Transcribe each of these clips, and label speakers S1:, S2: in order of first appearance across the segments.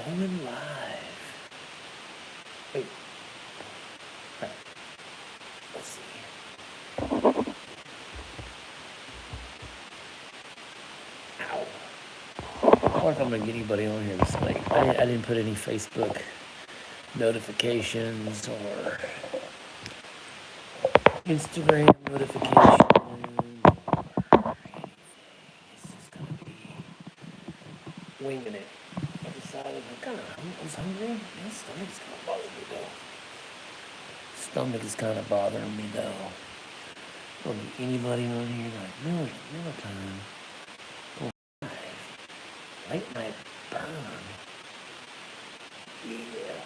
S1: Going live. Wait. Right. Let's see. Ow. I wonder if I'm gonna get anybody on here this late. I didn't put any Facebook notifications or Instagram notifications or anything. It's just gonna be winging it. I decided I was hungry. My stomach's kind of bothering me though. Stomach is kind of bothering me though. Don't get anybody on here like MILLERTIME. Go live. Late night burn. Yeah.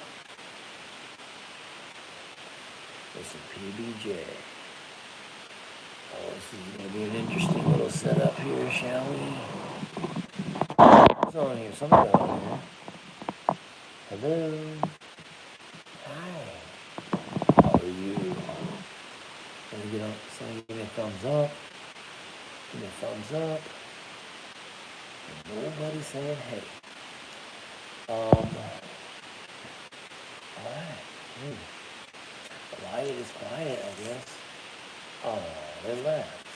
S1: With some Pb&J. Oh, this is going to be an interesting little setup here, shall we? What's on here? Something on here. Hello. Hi. How are you? Somebody give me a thumbs up. Give me a thumbs up. And nobody saying hey. Alright. Quiet is quiet, I guess. Oh, they left.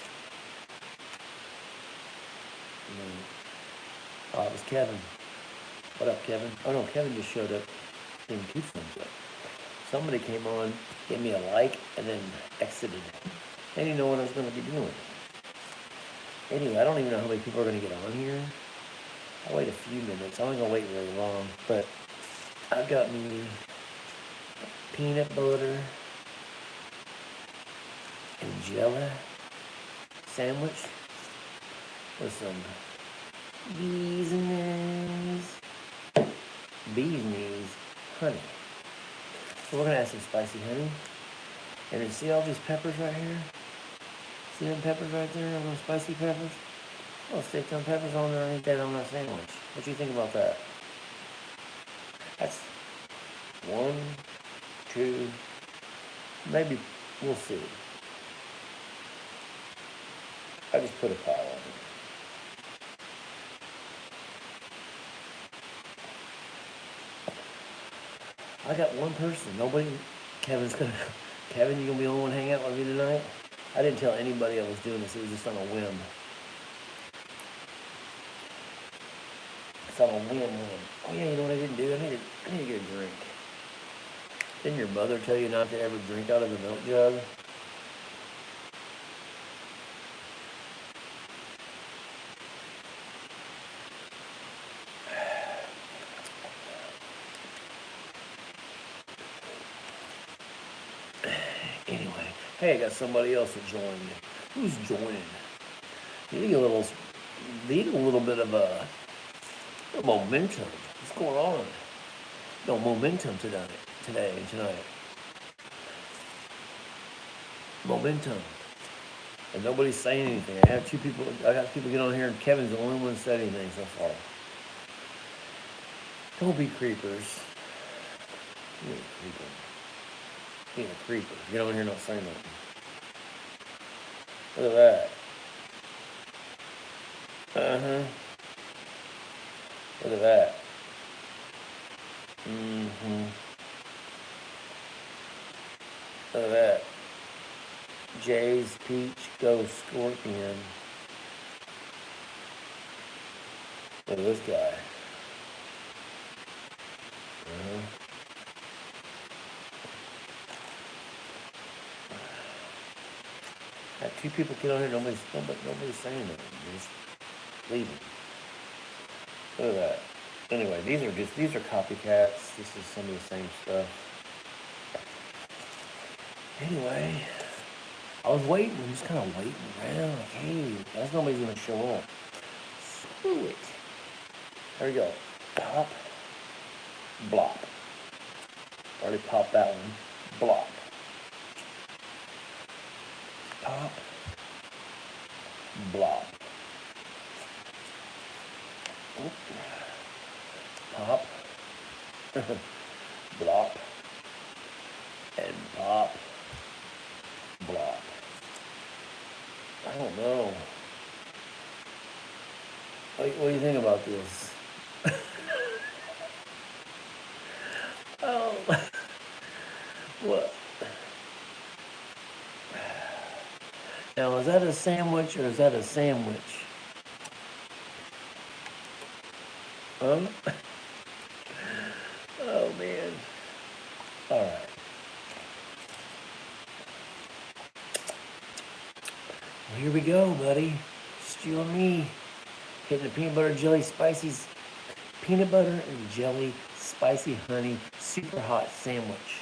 S1: Oh, it was Kevin. What up, Kevin? Oh no, Kevin just showed up. Gave me 2 thumbs up. Somebody came on, gave me a like, and then exited. They didn't know what I was going to be doing. Anyway, I don't even know how many people are going to get on here. I'll wait a few minutes. I'm not going to wait very long, but I've got me peanut butter and jelly sandwich with some bees knees honey. So we're gonna add some spicy honey. And then see all these peppers right here? See them peppers right there, all those spicy peppers? I'll stick some peppers on there and eat that on that sandwich. What do you think about that? That's 1, 2, maybe, we'll see. I just put a pile on it. I got one person. Nobody. Kevin, you gonna be the only one hang out with me tonight? I didn't tell anybody I was doing this. It was just on a whim. It's on a whim. Oh yeah, you know what I didn't do? I need to get a drink. Didn't your mother tell you not to ever drink out of the milk jug? Anyway, hey, I got somebody else that joined. Who's joining? Needing a little bit of a momentum. What's going on? No momentum today and tonight. Momentum. And nobody's saying anything. I got people get on here, and Kevin's the only one that said anything so far. Don't be creepers. You're a creeper. You're a creeper. Get on here, not say nothing. Look at that. Look at that. Look at that. Jay's Peach Go Scorpion. Look at this guy. Got 2 people get on here. Nobody's saying anything. They're just leaving. Look at that. Anyway, these are copycats. This is some of the same stuff. Anyway, I was waiting. I'm just kind of waiting around. Like, hey, that's nobody's gonna show up. Screw it. There we go. Pop. Blop. Already popped that one. Blop. Pop. Blop. Oop. Pop. Blop. And pop. Blop. I don't know. What do you think about this? is that a sandwich or is that a sandwich? Huh? Oh, man. All right. Well, here we go, buddy. Just you and me. Hitting the peanut butter jelly spices. Peanut butter and jelly spicy honey super hot sandwich.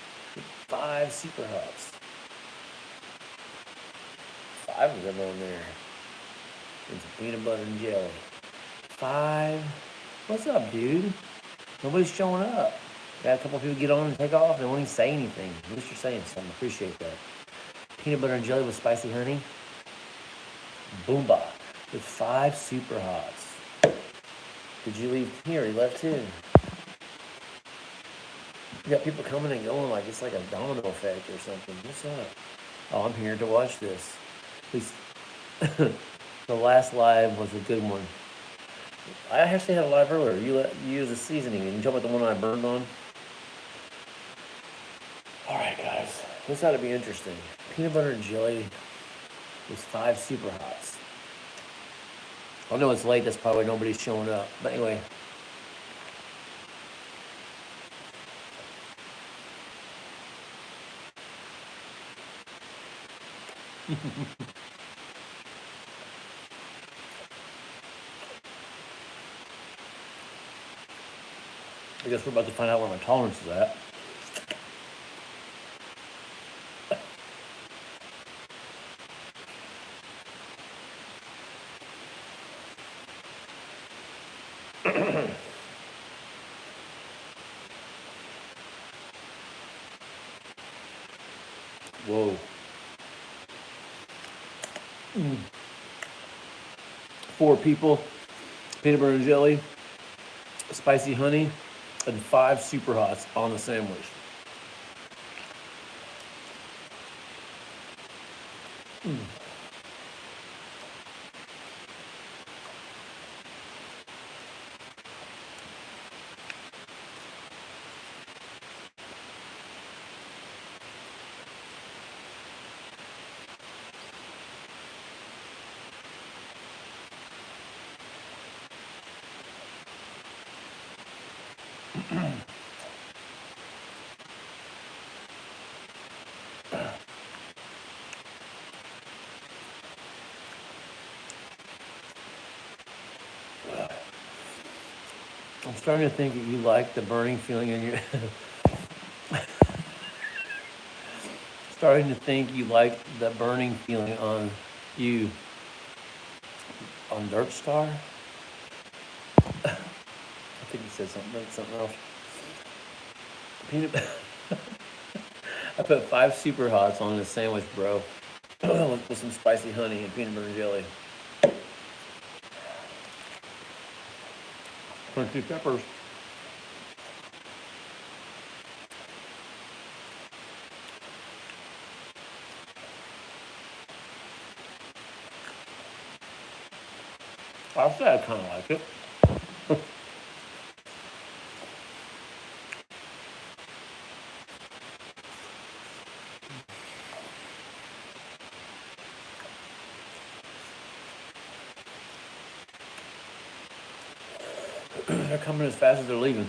S1: 5 super hots. 5 of them on there. And some peanut butter and jelly. 5. What's up, dude? Nobody's showing up. Got a couple people get on and take off. They won't even say anything. At least you're saying something. Appreciate that. Peanut butter and jelly with spicy honey. Boomba. With 5 super hots. Did you leave here? He left too. You got people coming and going like it's like a domino effect or something. What's up? Oh, I'm here to watch this. At least the last live was a good one. I actually had a live earlier. You used a seasoning. And you talk about the one I burned on? All right, guys. This ought to be interesting. Peanut butter and jelly with 5 super hots. I know it's late. That's probably nobody's showing up. But anyway. I guess we're about to find out where my tolerance is at. Whoa. 4 people, peanut butter and jelly, spicy honey, and 5 super hots on the sandwich. I'm starting to think that you like the burning feeling in your... starting to think you like the burning feeling on you on Dirt Star. I think you said something else. Peanut. I put 5 super hots on this sandwich, bro, with some spicy honey and peanut butter and jelly. Crunchy peppers. I'll say I kind of like it. They're coming as fast as they're leaving.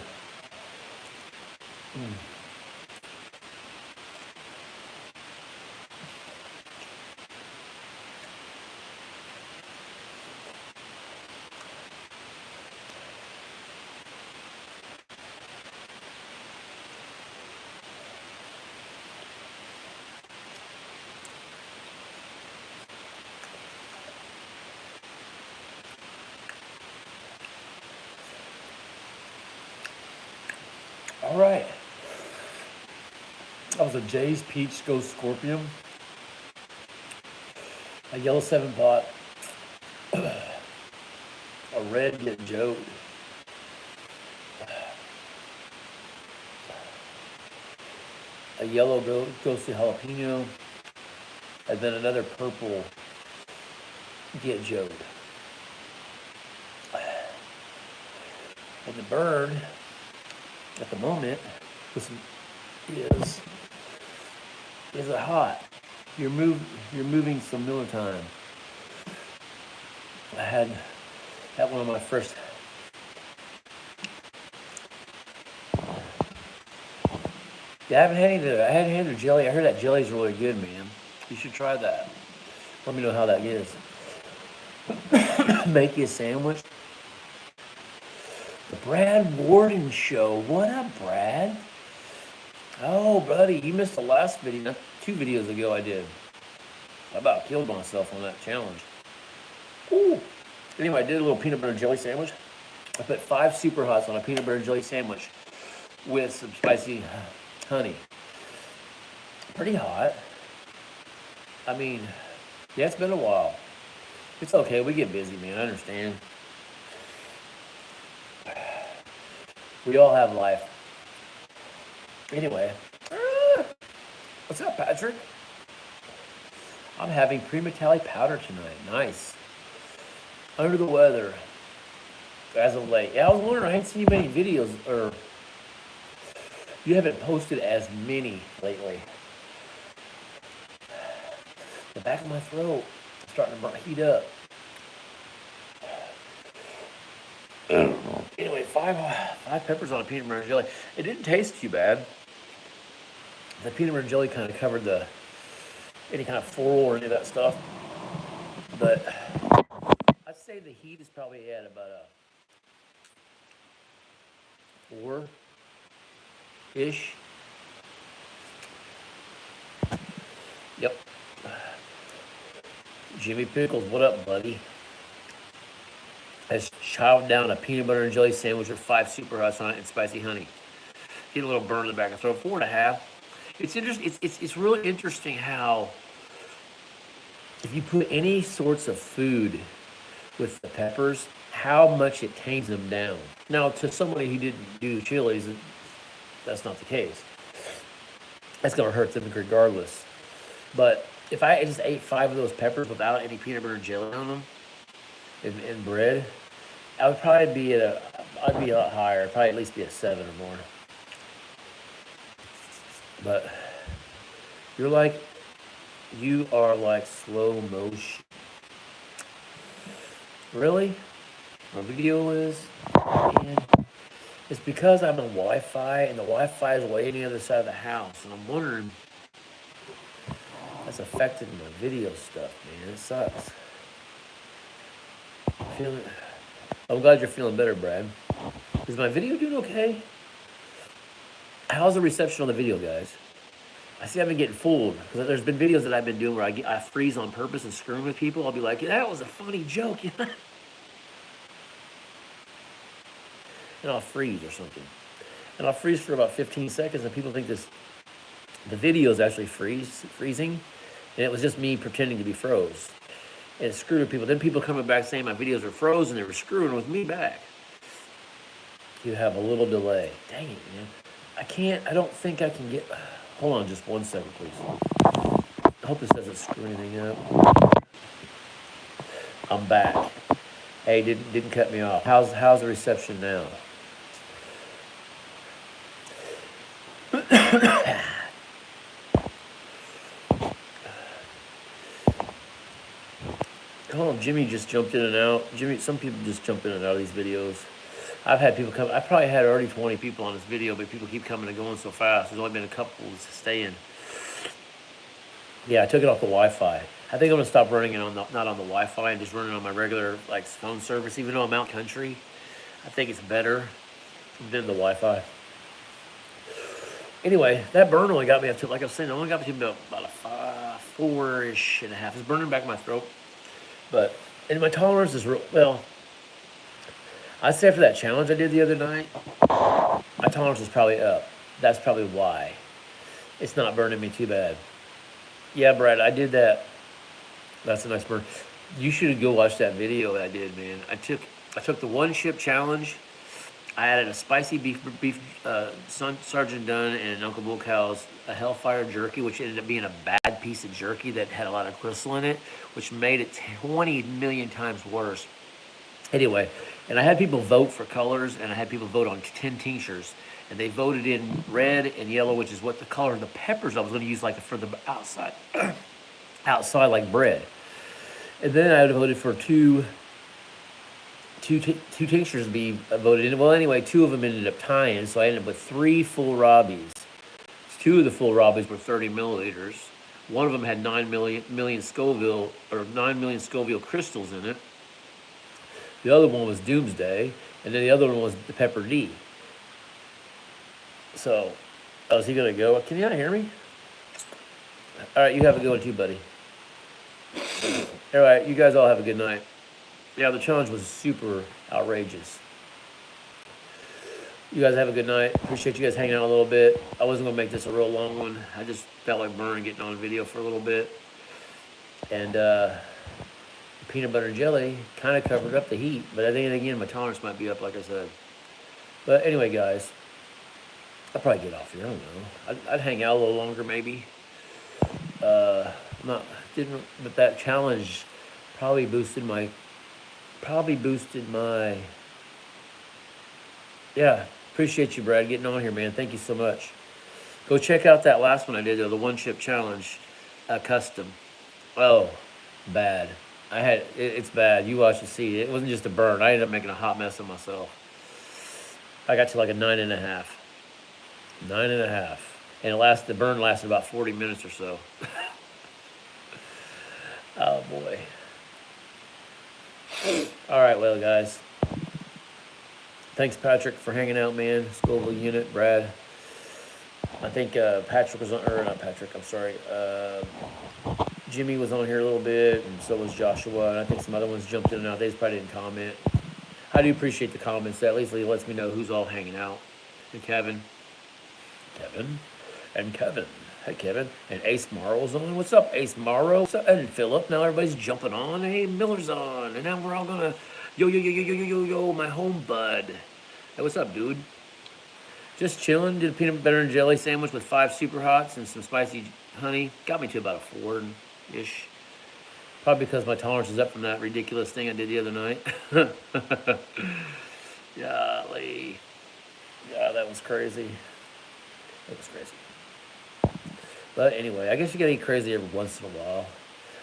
S1: All right. That was a Jay's Peach Ghost Scorpion. A yellow 7-pot. A red Get Joe. A yellow Ghosty Jalapeno. And then another purple Get Joe. And the burn at the moment is a hot. You're moving some MILLERTIME. I had one of my first. Yeah, I haven't had their jelly. I heard that jelly's really good, man. You should try that. Let me know how that is. Make you a sandwich. The Brad Warden Show. What up, Brad? Oh, buddy, you missed the last video. 2 videos ago I did. I about killed myself on that challenge. Ooh. Anyway, I did a little peanut butter jelly sandwich. I put 5 super hots on a peanut butter jelly sandwich with some spicy honey. Pretty hot. I mean, yeah, it's been a while. It's okay. We get busy, man. I understand. We all have life. Anyway. What's up, Patrick? I'm having pre-metallic powder tonight. Nice. Under the weather. As of late. Yeah, I was wondering. I hadn't seen you many videos, or you haven't posted as many lately. The back of my throat is starting to heat up. Anyway, five peppers on a peanut butter jelly. It didn't taste too bad. The peanut butter jelly kind of covered any kind of floral or any of that stuff. But I'd say the heat is probably at about a 4-ish. Yep. Jimmy Pickles, what up, buddy? I just chowed down a peanut butter and jelly sandwich with 5 super hots on it and spicy honey. Get a little burn in the back of the throat. 4.5. It's interesting. It's really interesting how if you put any sorts of food with the peppers, how much it tames them down. Now, to somebody who didn't do chilies, that's not the case. That's gonna hurt them regardless. But if I just ate 5 of those peppers without any peanut butter and jelly on them and bread, I would probably be I'd be a lot higher. I'd probably at least be a 7 or more. But you are like slow motion. Really? My video is, man, it's because I'm on Wi-Fi and the Wi-Fi is way on the other side of the house, and I'm wondering that's affected my video stuff, man. It sucks. I'm glad you're feeling better, Brad. Is my video doing okay? How's the reception on the video, guys? I see I've been getting fooled because there's been videos that I've been doing where I freeze on purpose and screwing with people. I'll be like, that was a funny joke, you know? And I'll freeze or something. And I'll freeze for about 15 seconds and people think the video is actually freezing. And it was just me pretending to be froze. And it screwed with people. Then people coming back saying my videos are frozen. They were screwing with me back. You have a little delay. Dang it, man. I don't think I can get... Hold on just 1 second, please. I hope this doesn't screw anything up. I'm back. Hey, didn't cut me off. How's the reception now? Oh, Jimmy just jumped in and out. Some people just jump in and out of these videos. I've had people come. I probably had already 20 people on this video, but people keep coming and going so fast. There's only been a couple staying. Yeah, I took it off the Wi-Fi. I think I'm gonna stop running it not on the Wi-Fi and just running on my regular phone service. Even though I'm out country, I think it's better than the Wi-Fi. Anyway, that burn only got me up to, like I was saying, it only got me to about a 4-ish and a half. It's burning back in my throat, and my tolerance is real well. I'd say for that challenge I did the other night, my tolerance is probably up. That's probably why. It's not burning me too bad. Yeah, Brad, I did that. That's a nice burn. You should go watch that video that I did, man. I took the 1-chip challenge. I added a spicy beef Sergeant Dunn and Uncle Bull Cow's a Hellfire jerky, which ended up being a bad piece of jerky that had a lot of crystal in it, which made it 20 million times worse. Anyway, and I had people vote for colors, and I had people vote on 10 tinctures, and they voted in red and yellow, which is what the color of the peppers I was going to use for the outside, outside like bread. And then I voted for 2 two tinctures to be voted in. Well, anyway, 2 of them ended up tying, so I ended up with 3 full Robbies. 2 of the full Robbies were 30 milliliters. One of them had 9 million Scoville crystals in it. The other one was Doomsday, and then the other one was the Pepper D. So, oh, is he gonna go? Can you not hear me? All right, you have a good one too, buddy. All right, you guys all have a good night. Yeah, the challenge was super outrageous. You guys have a good night. Appreciate you guys hanging out a little bit. I wasn't gonna make this a real long one. I just felt like burning getting on video for a little bit. And peanut butter and jelly kind of covered up the heat, but I think again my tolerance might be up, like I said. But anyway, guys, I'll probably get off here. I don't know. I'd hang out a little longer maybe. But that challenge probably boosted my. Yeah, appreciate you, Brad, getting on here, man. Thank you so much. Go check out that last one I did, though, the 1-chip challenge, custom. Oh, bad. It's bad. You watch and see. It wasn't just a burn. I ended up making a hot mess of myself. I got to like a 9.5. 9.5. And the burn lasted about 40 minutes or so. Oh, boy. All right, well, guys. Thanks, Patrick, for hanging out, man. Scoville unit, Brad. I think Patrick was on, or not Patrick, I'm sorry. Jimmy was on here a little bit, and so was Joshua, and I think some other ones jumped in and out. They just probably didn't comment. I do appreciate the comments. That at least lets me know who's all hanging out. And Kevin. Hey, Kevin. And Ace Morrow's on. What's up, Ace Morrow? What's up? And Philip. Now everybody's jumping on. Hey, Miller's on. And now we're all gonna, yo, my home bud. Hey, what's up, dude? Just chilling. Did a peanut butter and jelly sandwich with 5 super hots and some spicy honey. Got me to about a 4-ish. Probably because my tolerance is up from that ridiculous thing I did the other night. Golly. Yeah, that was crazy. But anyway, I guess you gotta eat crazy every once in a while.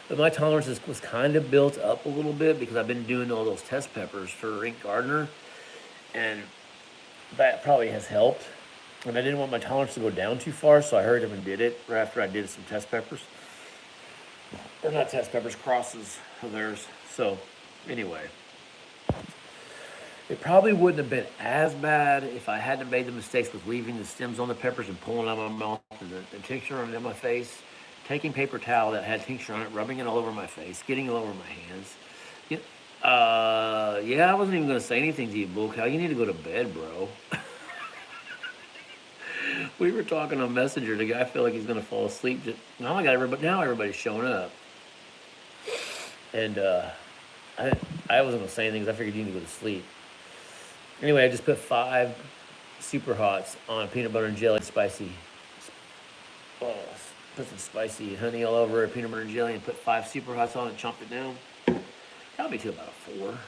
S1: But my tolerance was kind of built up a little bit because I've been doing all those test peppers for Ink Gardener. And that probably has helped. And I didn't want my tolerance to go down too far, so I hurried up and did it right after I did some test peppers. Or not test peppers, crosses of theirs. So, anyway. It probably wouldn't have been as bad if I hadn't made the mistakes with leaving the stems on the peppers and pulling out my mouth and the tincture on it in my face. Taking paper towel that had tincture on it, rubbing it all over my face, getting it all over my hands. Yeah, I wasn't even going to say anything to you, Bull Cow. You need to go to bed, bro. We were talking on Messenger. The guy felt like he's going to fall asleep. Now everybody's showing up. And I wasn't going to say anything because I figured you need to go to sleep. Anyway, I just put 5 super hots on peanut butter and jelly, spicy. Oh, put some spicy honey all over it, peanut butter and jelly, and put 5 super hots on it, chomped it down. Got me to about a 4.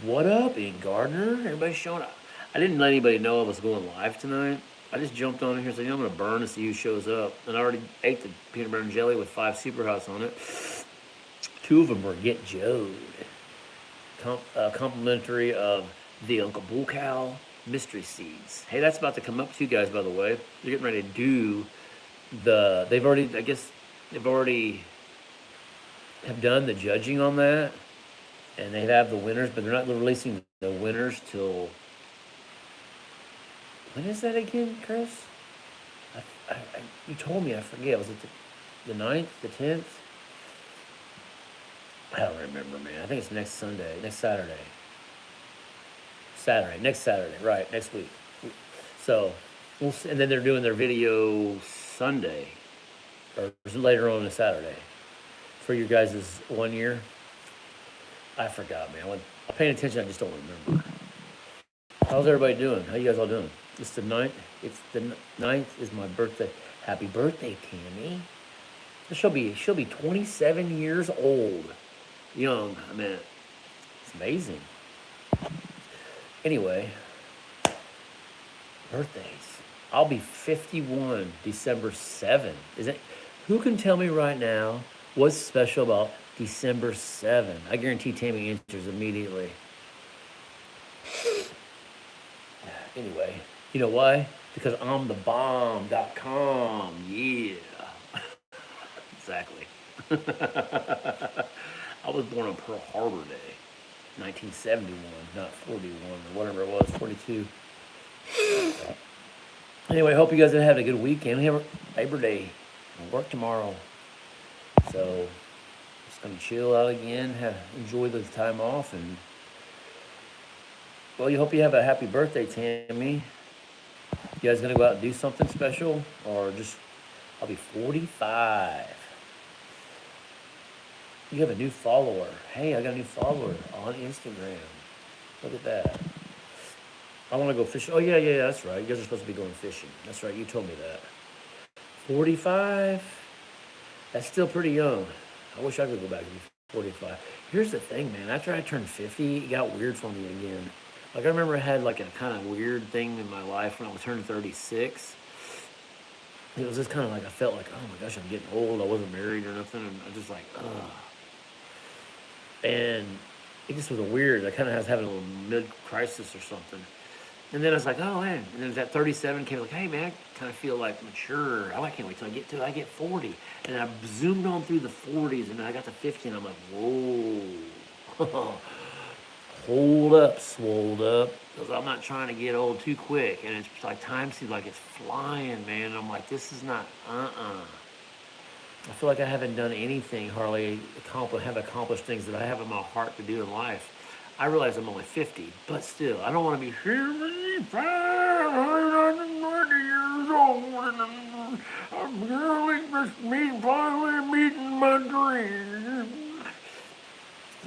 S1: What up, Ink Gardener? Everybody's showing up. I didn't let anybody know I was going live tonight. I just jumped on here and said, I'm going to burn to see who shows up. And I already ate the peanut butter and jelly with 5 super hots on it. 2 of them were Get Joe'd. Complimentary of the Uncle Bull Cow mystery seeds. Hey, that's about to come up too, guys, by the way. They're getting ready to do they've already have done the judging on that, and they have the winners, but they're not releasing the winners till, when is that again, Chris? You told me, I forget. Was it the 9th, the 10th? I don't remember, man. I think it's next Saturday, right, next week. So, and then they're doing their video Sunday, or later on Saturday, for you guys' 1 year. I forgot, man. I'm paying attention, I just don't remember. How's everybody doing? How you guys all doing? It's the 9th. It's the 9th is my birthday. Happy birthday, Tammy. She'll be 27 years old. Young, I mean, it's amazing. Anyway, birthdays. I'll be 51 December 7th. Who can tell me right now what's special about December 7. I guarantee Tammy answers immediately. Anyway, you know why? Because I'm the bomb.com. Yeah. Exactly. I was born on Pearl Harbor Day, 1971, not 41 or whatever it was, 42. Anyway, I hope you guys are having a good weekend. We have Labor Day. I work tomorrow. So, just going to chill out again, enjoy the time off. And, well, you hope you have a happy birthday, Tammy. You guys going to go out and do something special? Or just, I'll be 45. You have a new follower. Hey, I got a new follower on Instagram. Look at that. I want to go fishing. Oh, yeah, that's right. You guys are supposed to be going fishing. That's right. You told me that. 45? That's still pretty young. I wish I could go back and be 45. Here's the thing, man. After I turned 50, it got weird for me again. Like, I remember I had, like, a kind of weird thing in my life when I was turning 36. It was just kind of like, I felt like, oh, my gosh, I'm getting old. I wasn't married or nothing. And I was just like, ugh. And it just was a weird, I kind of was having a little mid-crisis or something. And then I was like, oh, man. And then that 37 came like, hey, man, I kind of feel like mature. Oh, I can't wait till I get 40. And I zoomed on through the 40s, and then I got to 50, and I'm like, whoa. Hold up, swolled up. Because I'm not trying to get old too quick. And it's like time seems like it's flying, man. And I'm like, this is not, I feel like I haven't done anything, hardly have accomplished things that I have in my heart to do in life. I realize I'm only 50, but still, I don't want to be 590 years old, and I'm finally meeting my dreams.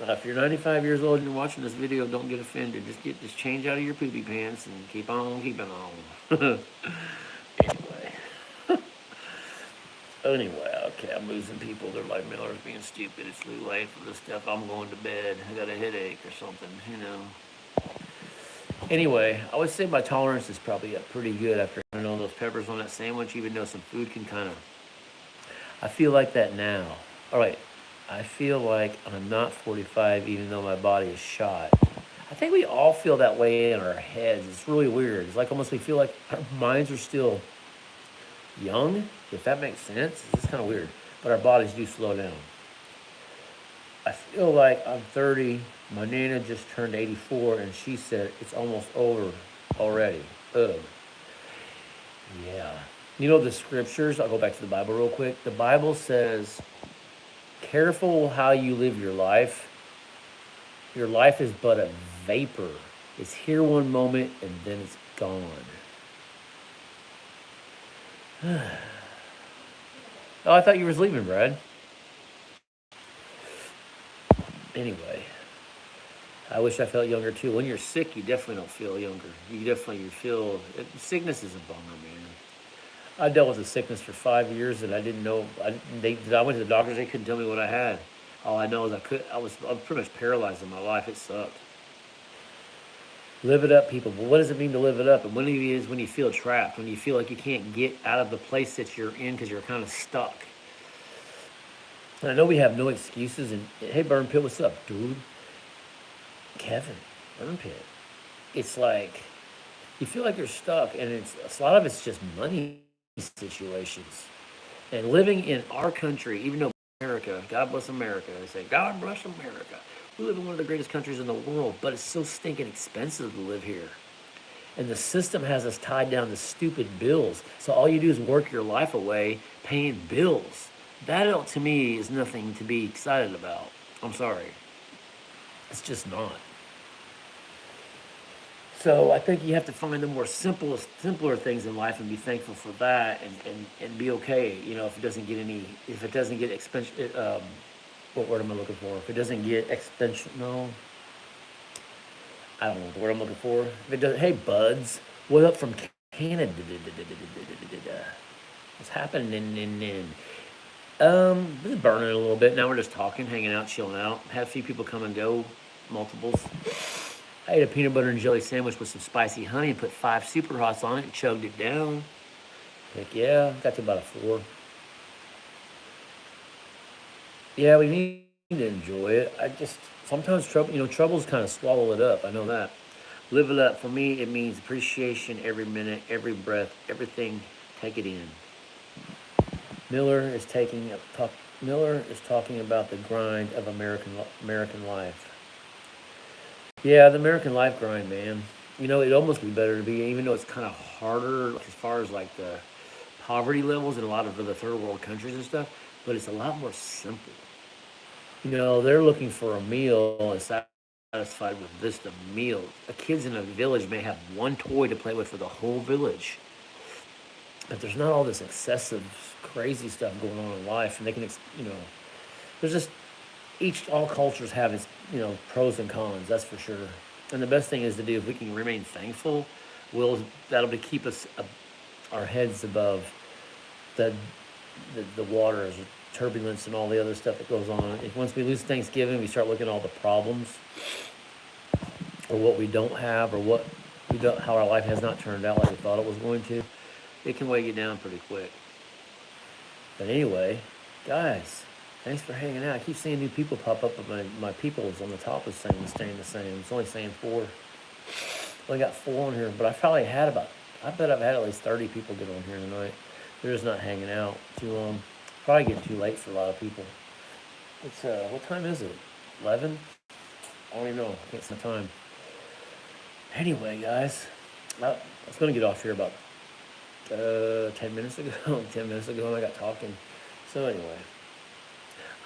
S1: If you're 95 years old and you're watching this video, don't get offended. Just change out of your poopy pants and keep on keeping on. Anyway, okay, I'm losing people. They're like, Miller's being stupid. It's too late for this stuff. I'm going to bed. I got a headache or something, you know. Anyway, I would say my tolerance is probably up pretty good after having all those peppers on that sandwich, even though some food can kind of... I feel like that now. All right, I feel like I'm not 45, even though my body is shot. I think we all feel that way in our heads. It's really weird. It's like almost we feel like our minds are still young, if that makes sense. It's kind of weird, but our bodies do slow down. I feel like I'm 30. My Nana just turned 84, and she said it's almost over already. Ugh. Yeah. You know the scriptures? I'll go back to the Bible real quick. The Bible says, careful how you live your life. Your life is but a vapor. It's here one moment, and then it's gone. Oh, I thought you was leaving, Brad. Anyway, I wish I felt younger too. When you're sick, you definitely don't feel younger. You feel sickness is a bummer, man. I dealt with a sickness for 5 years, and I didn't know. I went to the doctors. They couldn't tell me what I had. All I know is I was pretty much paralyzed in my life. It sucked. Live it up, people. But what does it mean to live it up? And when it is when you feel trapped, when you feel like you can't get out of the place that you're in because you're kind of stuck. And I know we have no excuses. And hey, Burn Pit, what's up, dude? Kevin, Burn Pit. It's like you feel like you're stuck, and a lot of it's just money situations. And living in our country, even though America, God bless America, they say, God bless America. We live in one of the greatest countries in the world, but it's so stinking expensive to live here. And the system has us tied down to stupid bills. So all you do is work your life away paying bills. That, to me, is nothing to be excited about. I'm sorry. It's just not. So I think you have to find the more simpler things in life and be thankful for that, and be okay. You know, if it doesn't get expensive, what word am I looking for? If it doesn't get expensive, no, I don't know what word I'm looking for. If it doesn't, hey buds, what up from Canada? What's happening? This is burning a little bit. Now we're just talking, hanging out, chilling out. Had a few people come and go, multiples. I ate a peanut butter and jelly sandwich with some spicy honey and put 5 super hots on it and chugged it down. Heck yeah, got to about a 4. Yeah, we need to enjoy it. I just sometimes troubles kind of swallow it up. I know that. Live it up. For me, it means appreciation every minute, every breath, everything. Take it in. Miller is taking talk. Miller is talking about the grind of American life. Yeah, the American life grind, man. It'd almost be better to be, even though it's kind of harder as far as like the poverty levels in a lot of the third world countries and stuff, but it's a lot more simple. They're looking for a meal and satisfied with just a meal. The kids in a village may have one toy to play with for the whole village, but there's not all this excessive, crazy stuff going on in life, and they can, there's just all cultures have its, pros and cons. That's for sure. And the best thing is to do if we can remain thankful, that'll be keep us our heads above the waters, turbulence, and all the other stuff that goes on. If once we lose Thanksgiving, we start looking at all the problems, or what we don't have, or what we don't, how our life has not turned out like we thought it was going to. It can weigh you down pretty quick. But anyway, guys, thanks for hanging out. I keep seeing new people pop up, but my peoples on the top is staying the same. It's only saying 4. Only got 4 on here, but I probably had I bet I've had at least 30 people get on here tonight. They're just not hanging out too long. Probably getting too late for a lot of people. It's what time is it? 11? I don't even know. I can't see the time. Anyway, guys, I was gonna get off here about 10 minutes ago. 10 minutes ago, and I got talking. So anyway,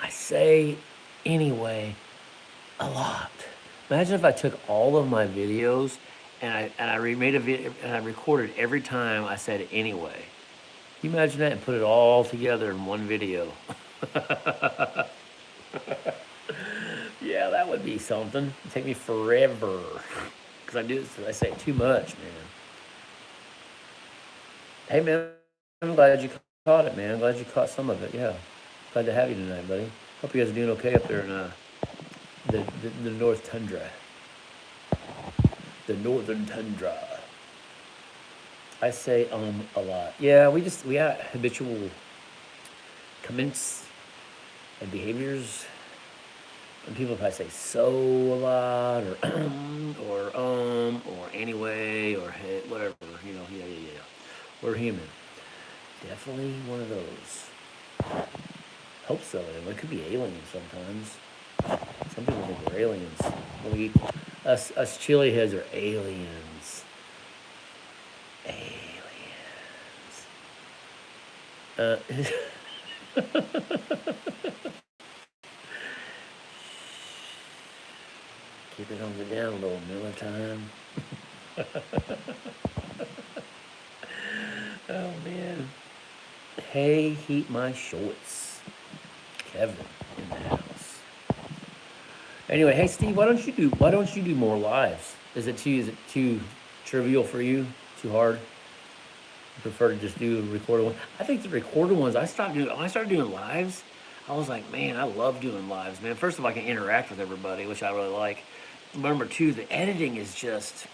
S1: I say anyway a lot. Imagine if I took all of my videos and I remade a video and I recorded every time I said anyway. Can you imagine that and put it all together in one video? Yeah, that would be something. It'd take me forever. Because I say it too much, man. Hey, man, I'm glad you caught it, man. I'm glad you caught some of it, yeah. Glad to have you tonight, buddy. Hope you guys are doing okay up there in the North Tundra. The Northern Tundra. I say a lot. Yeah, we have habitual comments and behaviors. And people probably say so a lot, or anyway, or hey, whatever, yeah. We're human. Definitely one of those. Hope so. It could be aliens sometimes. Some people think we're aliens. Us chili heads are aliens. Keep it on the down low, MILLERTIME. Oh man. Hey, heat my shorts. Kevin in the house. Anyway, hey Steve, why don't you do more lives? Is it too trivial for you? Too hard? You prefer to just do recorded ones? I think the recorded ones, when I started doing lives, I was like, man, I love doing lives, man. First of all, I can interact with everybody, which I really like. Number 2, the editing is just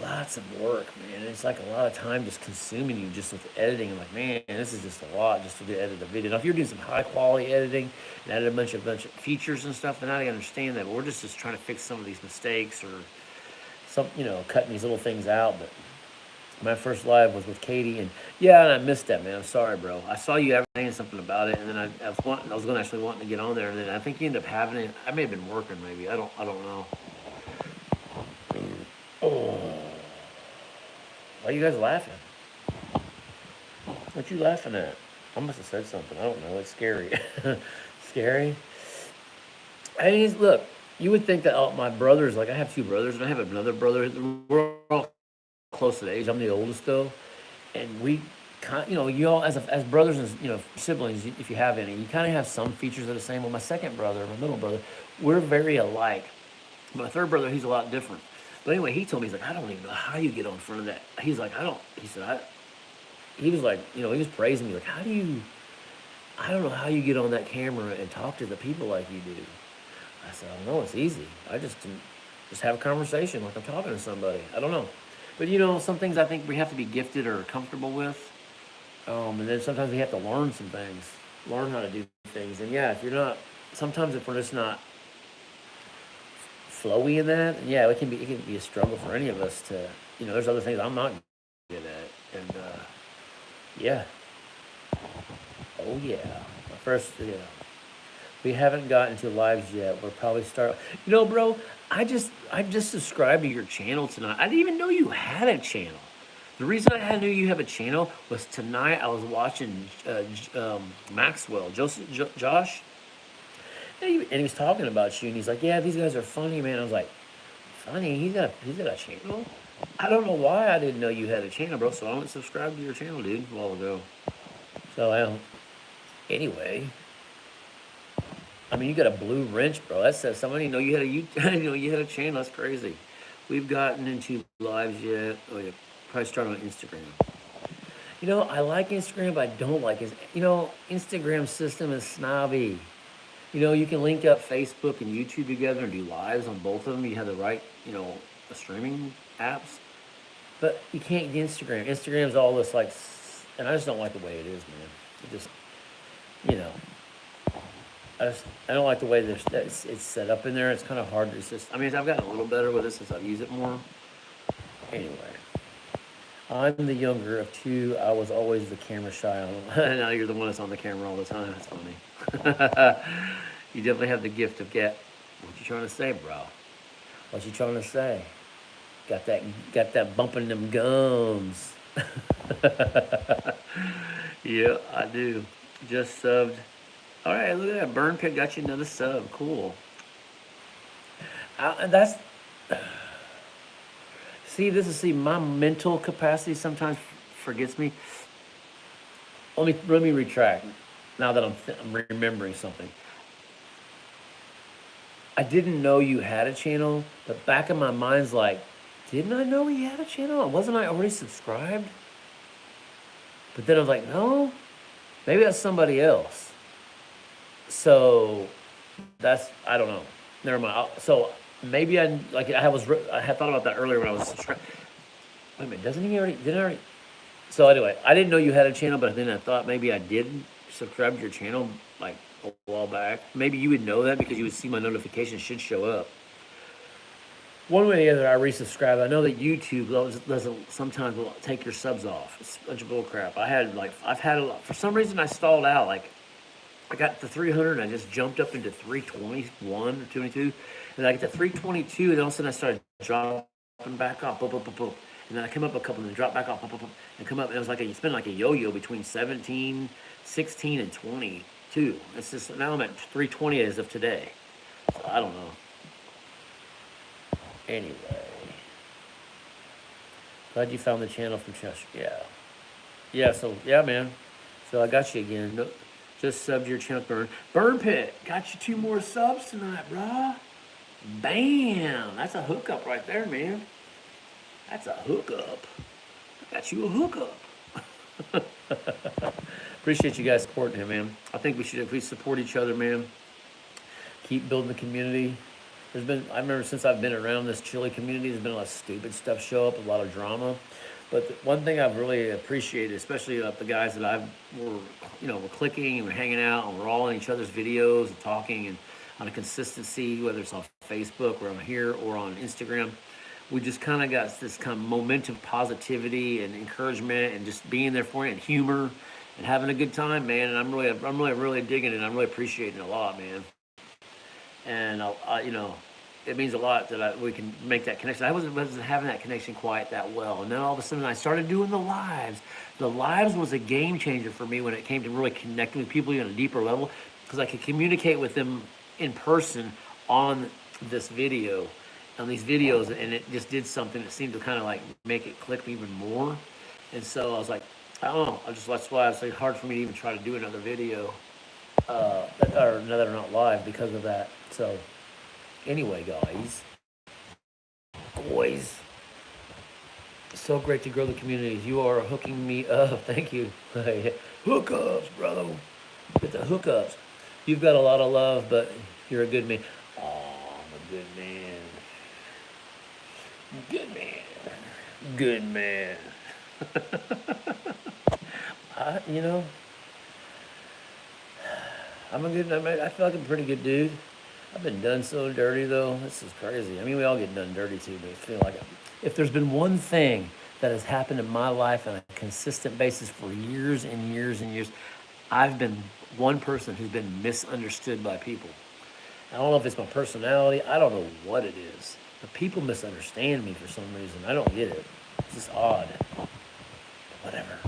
S1: lots of work, man. It's like a lot of time just consuming you just with editing. I'm like, man, this is just a lot just to edit a video. Now, if you're doing some high quality editing and added a bunch of features and stuff, then I understand that. But we're just trying to fix some of these mistakes or some, cutting these little things out. But my first live was with Katie, and yeah, and I missed that, man. I'm sorry, bro. I saw you saying something about it, and then I was going to actually wanting to get on there, and then I think you ended up having it. I may have been working, maybe. I don't know. Oh, why are you guys laughing? What you laughing at? I must have said something. I don't know. It's scary. Scary. I mean, look. You would think that my brothers, like I have 2 brothers, and I have another brother. We're all close to age. I'm the oldest though, and we you all as brothers and siblings, if you have any, you kind of have some features that are the same. Well, my second brother, my middle brother, we're very alike. My third brother, he's a lot different. But anyway, he told me, he's like, I don't even know how you get on front of that. He's like, he was like, he was praising me, like, I don't know how you get on that camera and talk to the people like you do. I said, I don't know, it's easy. I just have a conversation like I'm talking to somebody. I don't know. But some things I think we have to be gifted or comfortable with. And then sometimes we have to learn some things. learn how to do things. And yeah, if you're not, sometimes if we're just not flowy in that, yeah, it can be a struggle for any of us to, you know, there's other things I'm not good at. And yeah, oh yeah. First, yeah, we haven't gotten to lives yet. We'll probably start. You know, bro, I just subscribed to your channel tonight. I didn't even know you had a channel. The reason I knew you have a channel was tonight I was watching Maxwell, Josh, and he was talking about you, and he's like, "Yeah, these guys are funny, man." I was like, "Funny? He's got a channel?" I don't know why I didn't know you had a channel, bro. So I went subscribed to your channel, dude, a while ago. So anyway, I mean, you got a blue wrench, bro. That says somebody know you had a you know you had a channel. That's crazy. We've gotten into lives yet. Oh yeah, probably start on Instagram. You know, I like Instagram, but I don't like it. You know, Instagram system is snobby. You know, you can link up Facebook and YouTube together and do lives on both of them. You have the right, you know, streaming apps, but you can't get Instagram. Instagram's all this like, and I just don't like the way it is, man. It just, you know, I don't like the way it's set up in there. It's kind of hard to just. I mean, I've gotten a little better with it since I've used it more. Anyway, I'm the younger of two. I was always the camera shy on. Now you're the one that's on the camera all the time. That's funny. You definitely have the gift of get. What you trying to say, bro? What you trying to say? Got that bump in them gums. Yeah, I do. Just subbed. All right, look at that. Burn Pit got you another sub. Cool. And that's see my mental capacity sometimes forgets me. Let me retract. Now that I'm remembering something, I didn't know you had a channel, but back in my mind's like, didn't I know he had a channel? Wasn't I already subscribed? But then I was like, no, maybe that's somebody else. So that's I don't know. Never mind. So maybe I had thought about that earlier when I was subscribed. Wait a minute, doesn't he already? Didn't I already? So anyway, I didn't know you had a channel, but then I thought maybe I did subscribe to your channel like a while back. Maybe you would know that because you would see my notifications should show up. One way or the other, I resubscribe. I know that YouTube doesn't sometimes will take your subs off. It's a bunch of bull crap. I've had a lot. For some reason, I stalled out. Like I got to 300 and I just jumped up into 321 or 22. And then I get to 322 and all of a sudden I started dropping back off. Boop, boop, boop, boop. And then I come up a couple and then drop back off. Boop, boop, boop, and come up. And it was like it's been like a yo-yo between 17, 16, and 22. It's just now I'm at 320 as of today. So I don't know. Anyway. Glad you found the channel from Chester. Yeah. Yeah, so yeah, man. So I got you again. No, just subbed your channel, Burn Pit. Got you 2 more subs tonight, brah. Bam! That's a hookup right there, man. That's a hookup. I got you a hookup. Appreciate you guys supporting him, man. I think if we support each other, man, keep building the community. I remember since I've been around this Chile community, there's been a lot of stupid stuff show up, a lot of drama. But one thing I've really appreciated, especially the guys that we're clicking and we're hanging out and we're all in each other's videos and talking and on a consistency, whether it's on Facebook or on here or on Instagram. We just kind of got this kind of momentum, positivity and encouragement and just being there for you and humor and having a good time, man. And I'm really digging it. I'm really appreciating it a lot, man. And it means a lot that we can make that connection. I wasn't having that connection quite that well. And then all of a sudden I started doing the lives. The lives was a game changer for me when it came to really connecting with people on a deeper level because I could communicate with them in person on these videos, and it just did something that seemed to kind of like make it click even more. And so I was like, I don't know. That's why it's like hard for me to even try to do another video that are not live because of that. So anyway, boys, so great to grow the communities. You are hooking me up. Thank you. Hookups, bro. Get the hookups. You've got a lot of love, but you're a good man. Oh, I'm a good man. Good man. Good man. I feel like I'm a pretty good dude. I've been done so dirty though. This is crazy. I mean, we all get done dirty too, but I feel like if there's been one thing that has happened in my life on a consistent basis for years and years and years, I've been one person who's been misunderstood by people. I don't know if it's my personality. I don't know what it is. But people misunderstand me for some reason. I don't get it. It's just odd. Whatever.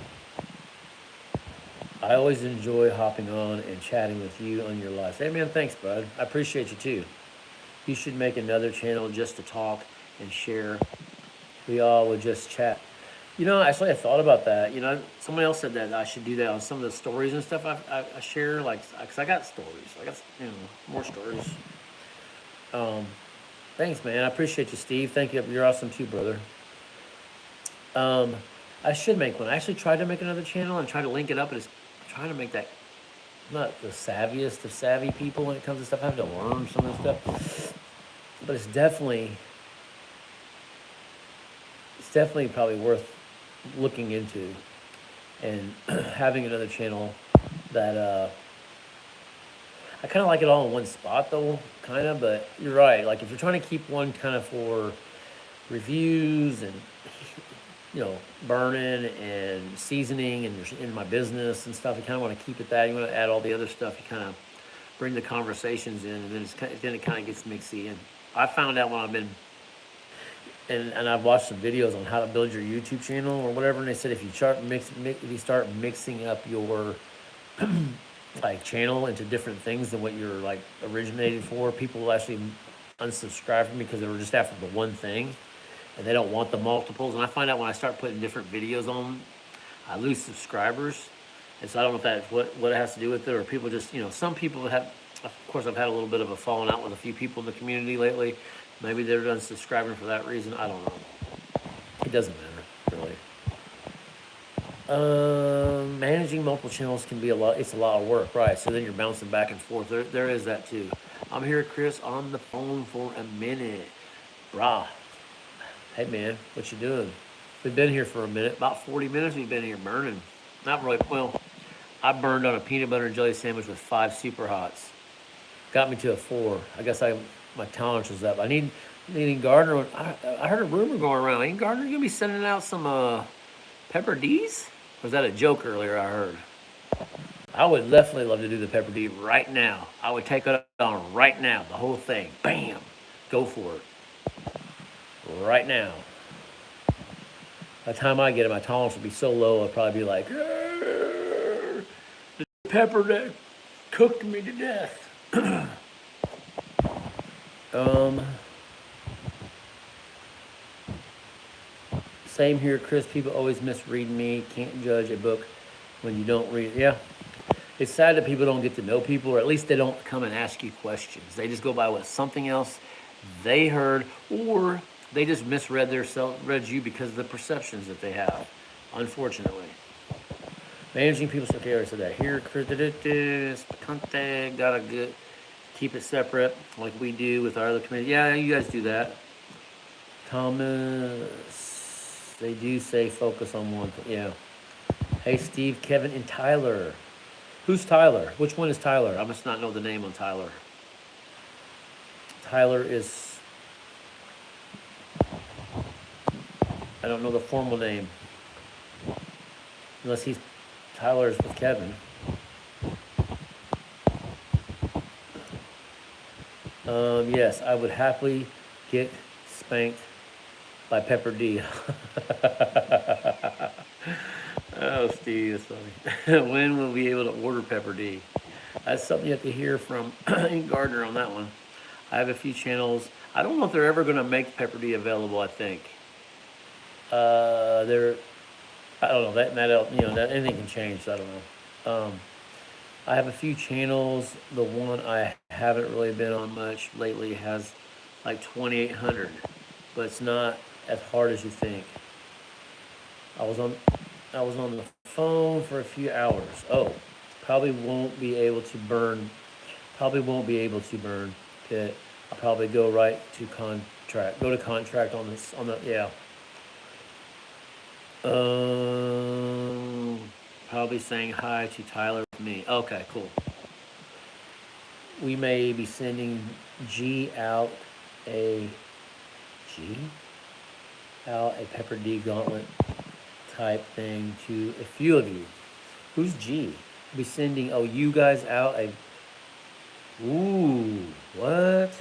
S1: I always enjoy hopping on and chatting with you on your lives. Hey, man, thanks, bud. I appreciate you, too. You should make another channel just to talk and share. We all would just chat. You know, actually, I thought about that. You know, someone else said that I should do that on some of the stories and stuff I share. Like, because I got stories. I got, more stories. Thanks, man. I appreciate you, Steve. Thank you. You're awesome, too, brother. I should make one. I actually tried to make another channel and try to link it up, but it's trying to make that. I'm not the savviest of savvy people when it comes to stuff. I have to learn some of this stuff, but it's definitely probably worth looking into and having another channel that I kind of like it all in one spot though, kind of. But you're right. Like if you're trying to keep one kind of for reviews and burning and seasoning and in my business and stuff, you kind of want to keep it that. You want to add all the other stuff. You kind of bring the conversations in, and then it kind of gets mixy. And I found out when I've been and I've watched some videos on how to build your YouTube channel or whatever, and they said if you start mixing up your like channel into different things than what you're like originated for, people will actually unsubscribe from me because they were just after the one thing. And they don't want the multiples. And I find out when I start putting different videos on, I lose subscribers. And so I don't know if that's what it has to do with it, or people just, some people have, of course, I've had a little bit of a falling out with a few people in the community lately. Maybe they're unsubscribing for that reason. I don't know. It doesn't matter, really. Managing multiple channels can be it's a lot of work, right? So then you're bouncing back and forth. There is that too. I'm here, Chris, on the phone for a minute. Brah. Hey man, what you doing? We've been here for a minute, about 40 minutes we've been here burning. Not really, well, I burned on a peanut butter and jelly sandwich with 5 super hots. Got me to a 4. I guess my tolerance was up. Needing Gardner, I heard a rumor going around. Ain't Gardner gonna be sending out some pepper D's? Or was that a joke earlier I heard? I would definitely love to do the pepper D right now. I would take it on right now, the whole thing. Bam! Go for it. Right now. By the time I get it, my tolerance will be so low, I'll probably be like, the pepper that cooked me to death. Same here, Chris. People always misread me. Can't judge a book when you don't read it. Yeah. It's sad that people don't get to know people, or at least they don't come and ask you questions. They just go by what something else they heard, or they just misread read you because of the perceptions that they have, unfortunately. Managing people's, okay, I already said that. Here, gotta keep it separate like we do with our other community. Yeah, you guys do that. Thomas, they do say focus on one thing. Yeah. Hey, Steve, Kevin, and Tyler. Who's Tyler? Which one is Tyler? I must not know the name on Tyler. Tyler is... I don't know the formal name. Unless Tyler's with Kevin. Yes, I would happily get spanked by Pepper D. Oh, Steve, that's funny. When will we be able to order Pepper D? That's something you have to hear from Gardner on that one. I have a few channels. I don't know if they're ever going to make Pepper D available, I think. I don't know, that anything can change, so I don't know. I have a few channels. The one I haven't really been on much lately has like 2,800, but it's not as hard as you think. I was on the phone for a few hours. Oh, probably won't be able to burn Pit. I'll probably go right to contract. Go to contract on this, yeah. Probably saying hi to Tyler with me. Okay, cool. we may be sending G out a Pepper D gauntlet type thing to a few of you. Who's G? We'll be sending, oh, you guys out a, ooh, what?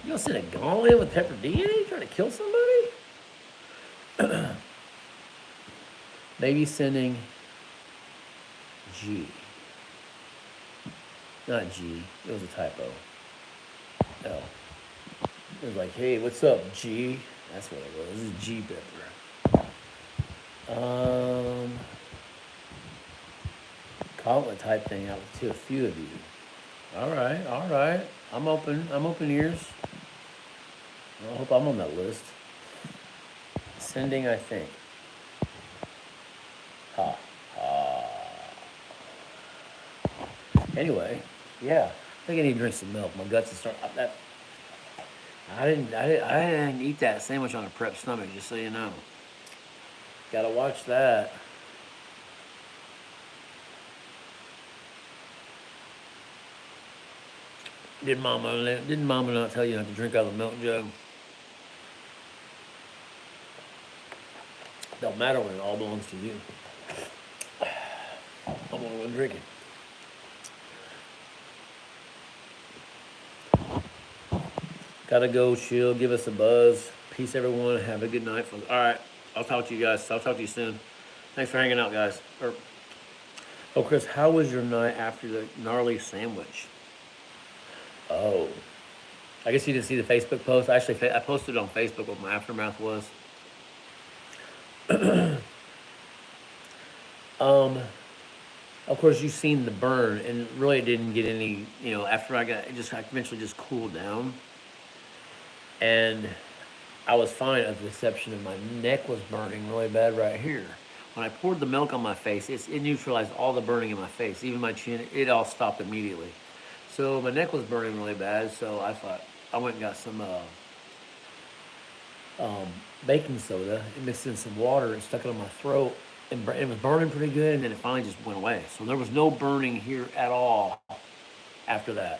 S1: You gonna send a gauntlet with Pepper D in it? You trying to kill somebody? Maybe sending G. Not G, it was a typo. L. It was like, hey, what's up, G? That's what it was. This is G Pepper. Gauntlet type thing out to a few of you. All right, all right. I'm open ears. I hope I'm on that list. Sending, I think. Ha. Anyway, yeah. I think I need to drink some milk. My guts are starting. I didn't eat that sandwich on a prep stomach, just so you know. Gotta watch that. Didn't Mama not tell you not to drink out of the milk jug? Don't matter when it all belongs to you. I'm the one drinking. Gotta go, chill, give us a buzz. Peace, everyone. Have a good night. All right, I'll talk to you guys. I'll talk to you soon. Thanks for hanging out, guys. Oh, Chris, how was your night after the gnarly sandwich? Oh, I guess you didn't see the Facebook post. Actually, I posted on Facebook what my aftermath was. Of course, you've seen the burn, and really didn't get any, after I eventually just cooled down. And I was fine, with the exception of my neck was burning really bad right here. When I poured the milk on my face, it neutralized all the burning in my face, even my chin, it all stopped immediately. So my neck was burning really bad, so I thought, I went and got some baking soda and mixed in some water and stuck it on my throat. And it was burning pretty good, and then it finally just went away. So there was no burning here at all after that.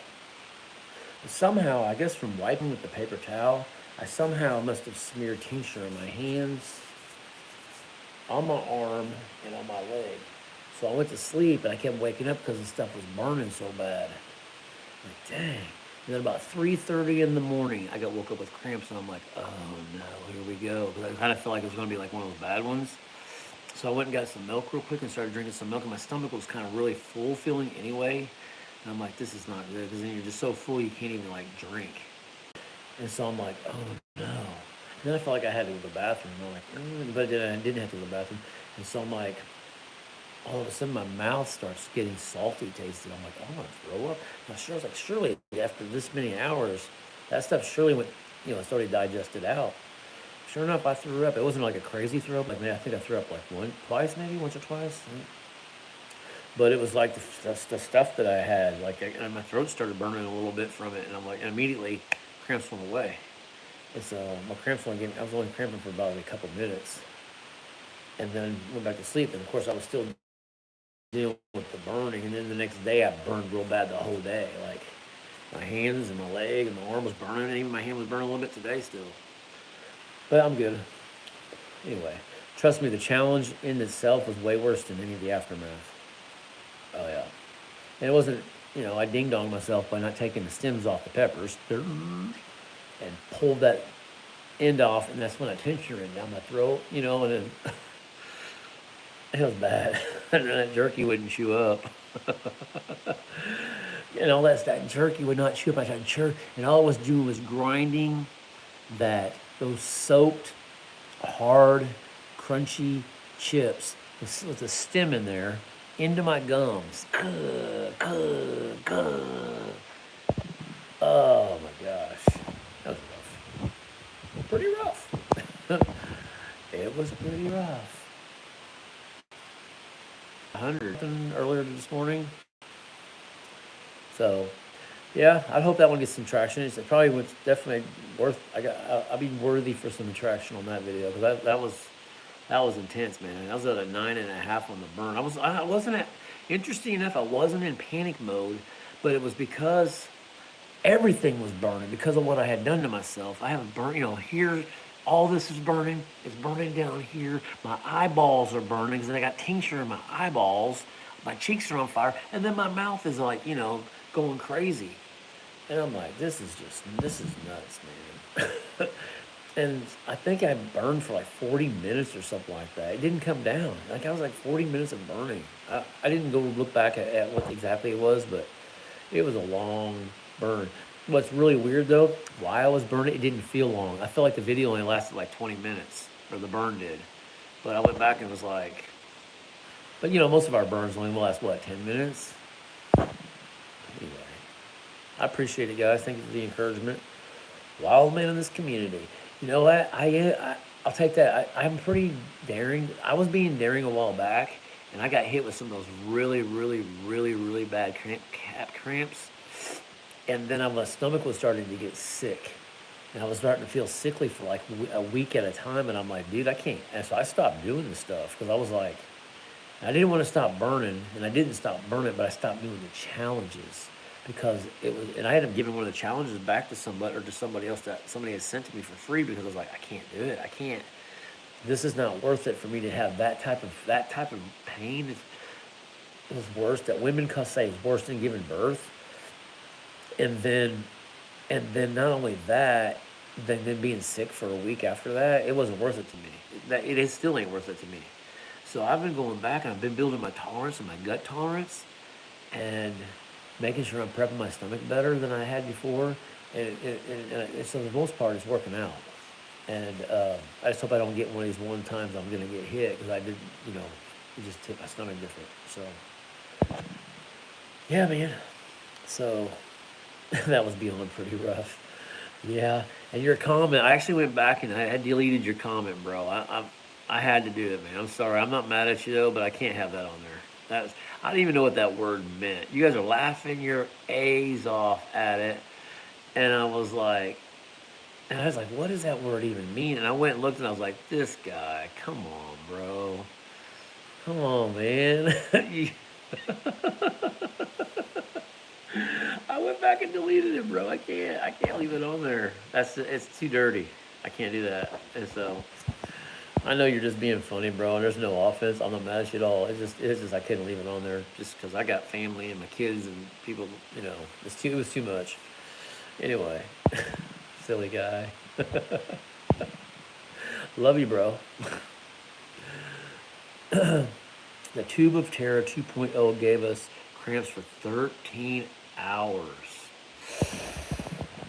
S1: But somehow, I guess from wiping with the paper towel, I somehow must have smeared tincture on my hands, on my arm, and on my leg. So I went to sleep, and I kept waking up because the stuff was burning so bad. Like, dang. And then about 3:30 in the morning, I woke up with cramps, and I'm like, oh no, here we go. Because I kind of felt like it was going to be like one of those bad ones. So I went and got some milk real quick and started drinking some milk, and my stomach was kind of really full feeling anyway. And I'm like, this is not good, because then you're just so full you can't even like drink. And so I'm like, oh no. And then I felt like I had to go to the bathroom. And I'm like, but then I didn't have to go to the bathroom. And so I'm like, all of a sudden my mouth starts getting salty tasted. I'm like, oh, I'm gonna throw up. And I was like, surely after this many hours, that stuff surely went, it's already digested out. Sure enough, I threw up. It wasn't like a crazy throw up. Like, man, I think I threw up like once or twice. But it was like the stuff that I had. Like, and my throat started burning a little bit from it, and I'm like, and immediately cramps went away. It's my cramps went again. I was only cramping for about a couple minutes, and then went back to sleep. And of course, I was still dealing with the burning. And then the next day, I burned real bad the whole day. Like, my hands and my leg and my arm was burning, and even my hand was burning a little bit today still. But I'm good. Anyway, trust me, the challenge in itself was way worse than any of the aftermath. Oh, yeah. And it wasn't, I ding-donged myself by not taking the stems off the peppers and pulled that end off, and that's when I tincture ran down my throat, and then it was bad. And that jerky wouldn't chew up. All that jerky would not chew up. I tried to and all I was doing was grinding those soaked, hard, crunchy chips with the stem in there into my gums. Oh my gosh. That was rough. Pretty rough. It was pretty rough. 100 earlier this morning. So, yeah, I hope that one gets some traction. It's probably was definitely worth. I'll be worthy for some traction on that video, because that was intense, man. I was at a 9.5 on the burn. I wasn't interesting enough. I wasn't in panic mode, but it was because everything was burning because of what I had done to myself. I have a burn, you know, here, all this is burning. It's burning down here. My eyeballs are burning because I got tincture in my eyeballs. My cheeks are on fire, and then my mouth is like, you know, going crazy. And I'm like, this is nuts, man. And I think I burned for like 40 minutes or something like that. It didn't come down. Like I was like 40 minutes of burning. I didn't go look back at what exactly it was, but it was a long burn. What's really weird though, while I was burning, it didn't feel long. I felt like the video only lasted like 20 minutes, or the burn did. But I went back and was like, but you know, most of our burns only last what, 10 minutes? Anyway, I appreciate it, guys. Thank you for the encouragement. Wild man in this community. You know what? I'll take that. I'm pretty daring. I was being daring a while back, and I got hit with some of those really, really, really, really bad calf cramps. And then my stomach was starting to get sick. And I was starting to feel sickly for like a week at a time. And I'm like, dude, I can't. And so I stopped doing this stuff because I was like, I didn't want to stop burning. And I didn't stop burning, but I stopped doing the challenges because it was, and I ended up giving one of the challenges back to somebody or to somebody else that somebody had sent to me for free because I was like, I can't do it. I can't. This is not worth it for me to have that type of pain. It was worse. That women say is worse than giving birth. And then not only that, then being sick for a week after that, it wasn't worth it to me. Still ain't worth it to me. So I've been going back and I've been building my tolerance and my gut tolerance, and making sure I'm prepping my stomach better than I had before. And so the most part, it's working out. And I just hope I don't get one of these one times I'm gonna get hit because I did, you know, it just hit my stomach different. So yeah, man. So that was beyond pretty rough. Yeah, and your comment, I actually went back and I deleted your comment, bro. I had to do it, man. I'm sorry. I'm not mad at you though, but I can't have that on there. I didn't even know what that word meant. You guys are laughing your A's off at it, and I was like, what does that word even mean? And I went and looked, and I was like, this guy, come on, bro, come on, man. I went back and deleted it, bro. I can't leave it on there. It's too dirty. I can't do that. And so I know you're just being funny, bro. And there's no offense. I'm not mad at you at all. It's just I couldn't leave it on there just because I got family and my kids and people. You know, it was too much. Anyway, silly guy. Love you, bro. The Tube of Terror 2.0 gave us cramps for 13 hours.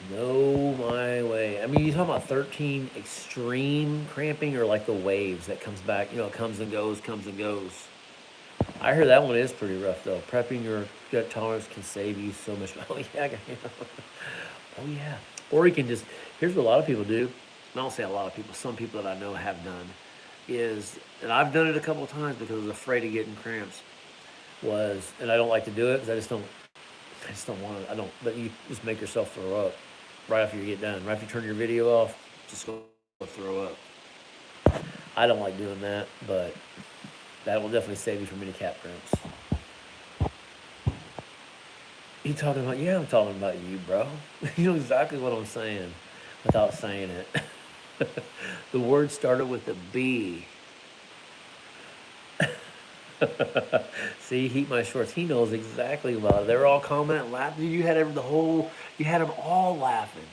S1: No, my way. I mean, you talking about 13 extreme cramping or like the waves that comes back, you know, it comes and goes, comes and goes. I heard that one is pretty rough though. Prepping your gut tolerance can save you so much. Oh yeah, oh yeah. Or you can just, here's what a lot of people do. I don't say a lot of people, some people that I know have done is, and I've done it a couple of times because I was afraid of getting cramps, and I don't like to do it because I just don't want to, but you just make yourself throw up right after you get done. Right after you turn your video off, just go throw up. I don't like doing that, but that will definitely save you from any calf cramps. You talking about? Yeah, I'm talking about you, bro. You know exactly what I'm saying without saying it. The word started with a B. See, heat my shorts. He knows exactly about it. They were all commenting, laughing. You had them all laughing.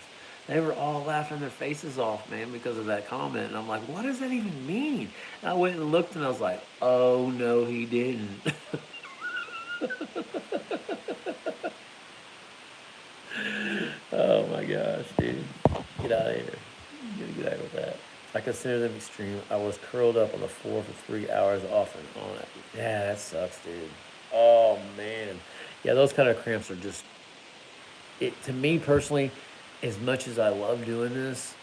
S1: They were all laughing their faces off, man, because of that comment. And I'm like, what does that even mean? And I went and looked, and I was like, oh no, he didn't. Oh my gosh, dude, get out of here. You gotta get out with that. I consider them extreme. I was curled up on the floor for 3 hours off and on it. Yeah, that sucks, dude. Oh man. Yeah, those kind of cramps are just, to me personally, as much as I love doing this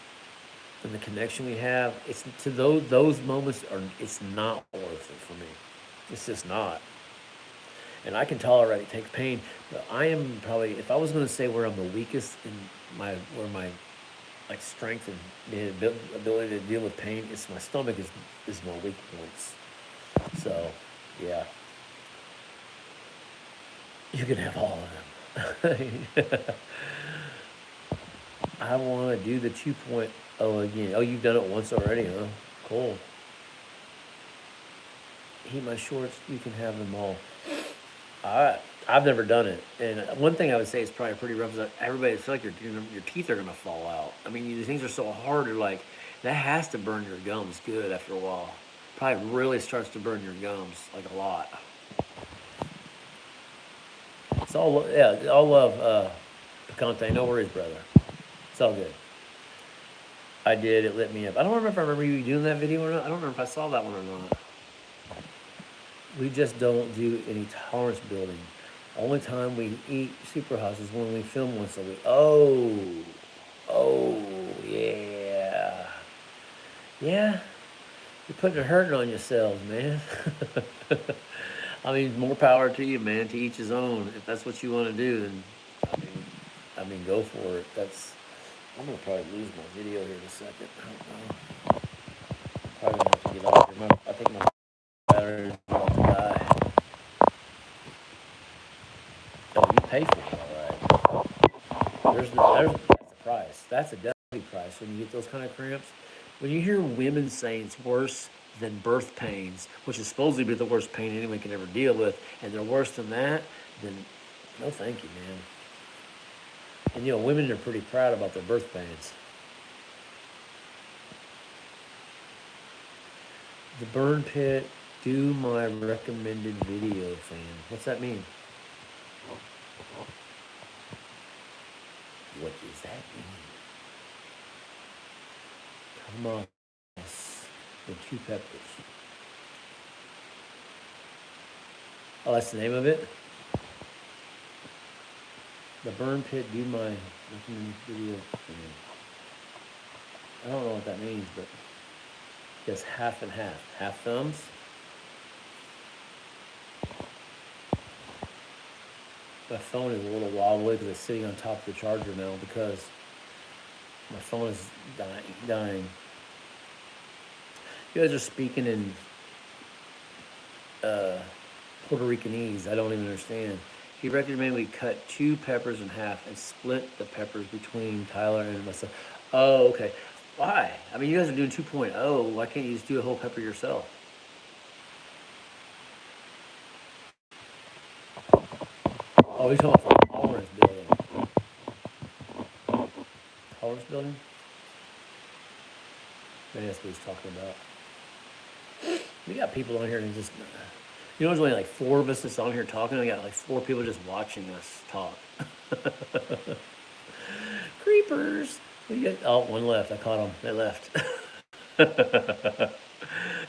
S1: and the connection we have, it's to those moments it's not worth it for me. It's just not. And I can tolerate it, take pain, but I am probably, if I was going to say where I'm the weakest in where my like strength and the ability to deal with pain, it's my stomach is my weak points. So, yeah, you can have all of them. I want to do the 2.0 again. Oh, you've done it once already, huh? Cool. Heat my shorts. You can have them all. I've never done it, and one thing I would say is probably pretty rough is that everybody feel like your teeth are gonna fall out. I mean, these things are so hard. You're like, that has to burn your gums good after a while. Probably really starts to burn your gums like a lot. It's all yeah, all love, Picante. No worries, brother. It's all good. I did. It lit me up. I don't remember if I remember you doing that video or not. I don't remember if I saw that one or not. We just don't do any tolerance building. Only time we eat super house is when we film once a week. Oh, yeah. Yeah, you're putting a hurting on yourselves, man. I mean, more power to you, man. To each his own. If that's what you want to do, then I mean, go for it. I'm gonna probably lose my video here in a second. I don't know. Probably gonna have to get off here. I think my battery is about to die. Oh, you pay for it, all right. That's the price. That's a definitely price when you get those kind of cramps. When you hear women saying it's worse than birth pains, which is supposedly be the worst pain anyone can ever deal with, and they're worse than that, then no thank you, man. And you know, women are pretty proud about their birth pains. The burn pit, do my recommended video, fan. What's that mean? What does that mean? Come on. The 2 peppers. Oh, that's the name of it? The burn pit, do my recommended video. I don't know what that means, but just half and half. Half thumbs. My phone is a little wobbly because it's sitting on top of the charger now because my phone is dying. You guys are speaking in Puerto Ricanese. I don't even understand. He recommended we cut 2 peppers in half and split the peppers between Tyler and myself. Oh, okay. Why? I mean, you guys are doing 2.0. Why can't you just do a whole pepper yourself? Oh, he's talking about tolerance building. Tolerance building? Maybe that's what he's talking about. We got people on here and just, you know, there's only like 4 of us that's on here talking. We got like 4 people just watching us talk. Creepers. Oh, one left. I caught them. They left.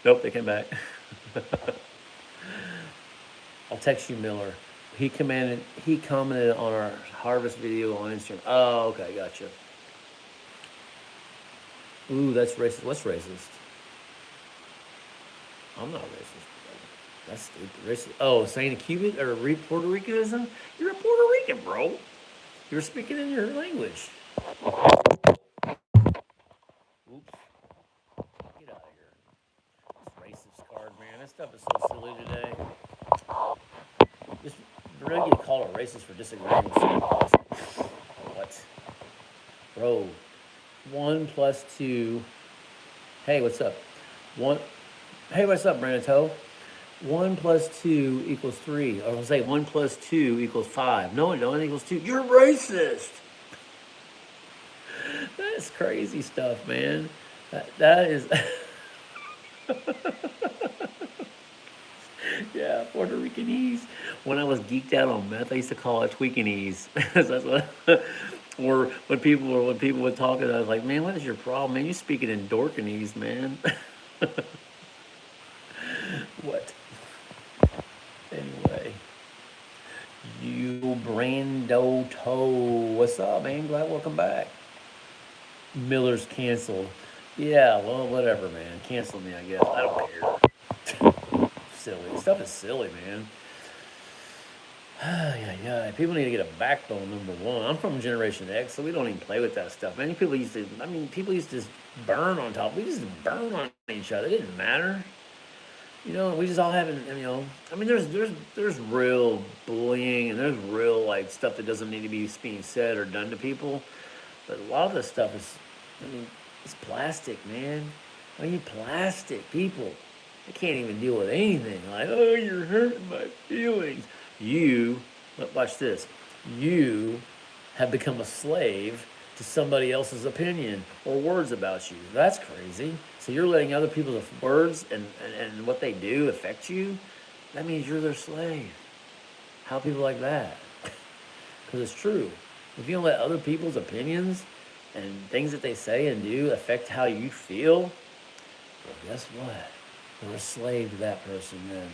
S1: Nope, they came back. I'll text you, Miller. He commented on our harvest video on Instagram. Oh, okay, gotcha. Ooh, that's racist. What's racist? I'm not racist. That's stupid. Racist. Oh, saying a Cuban or Puerto Ricanism? You're a Puerto Rican, bro. You're speaking in your language. Oops. Get out of here. This racist card, man. This stuff is so silly today. Just really get called a racist for disagreeing with someone. What? Bro. 1 plus 2. Hey, what's up? Hey, what's up, Brandon? 1 plus 2 equals 3. Or I'll say 1 plus 2 equals 5. No, it don't equals 2. You're racist. That's crazy stuff, man. That is. Yeah, Puerto Ricanese. When I was geeked out on meth, I used to call it tweakinese. That's what. Or when people would talk, I was like, man, what is your problem, man? You speaking in Dorkanese, man. What? Anyway, you Brando Toe, what's up, man? Welcome back. Miller's canceled. Yeah, well, whatever, man. Cancel me, I guess. I don't care. Silly stuff is silly, man. Yeah. People need to get a backbone, number one. I'm from Generation X, so we don't even play with that stuff. Man, people used to just burn on top. We just burn on each other. It didn't matter. You know, we just all having, you know, I mean, there's real bullying and there's real, like, stuff that doesn't need to be being said or done to people. But a lot of this stuff is, I mean, it's plastic, man. I mean, plastic people. They can't even deal with anything. Like, oh, you're hurting my feelings. You, watch this. You have become a slave to somebody else's opinion or words about you. That's crazy. So you're letting other people's words and what they do affect you? That means you're their slave. How people like that? Because it's true. If you don't let other people's opinions and things that they say and do affect how you feel, well, guess what? You're a slave to that person then.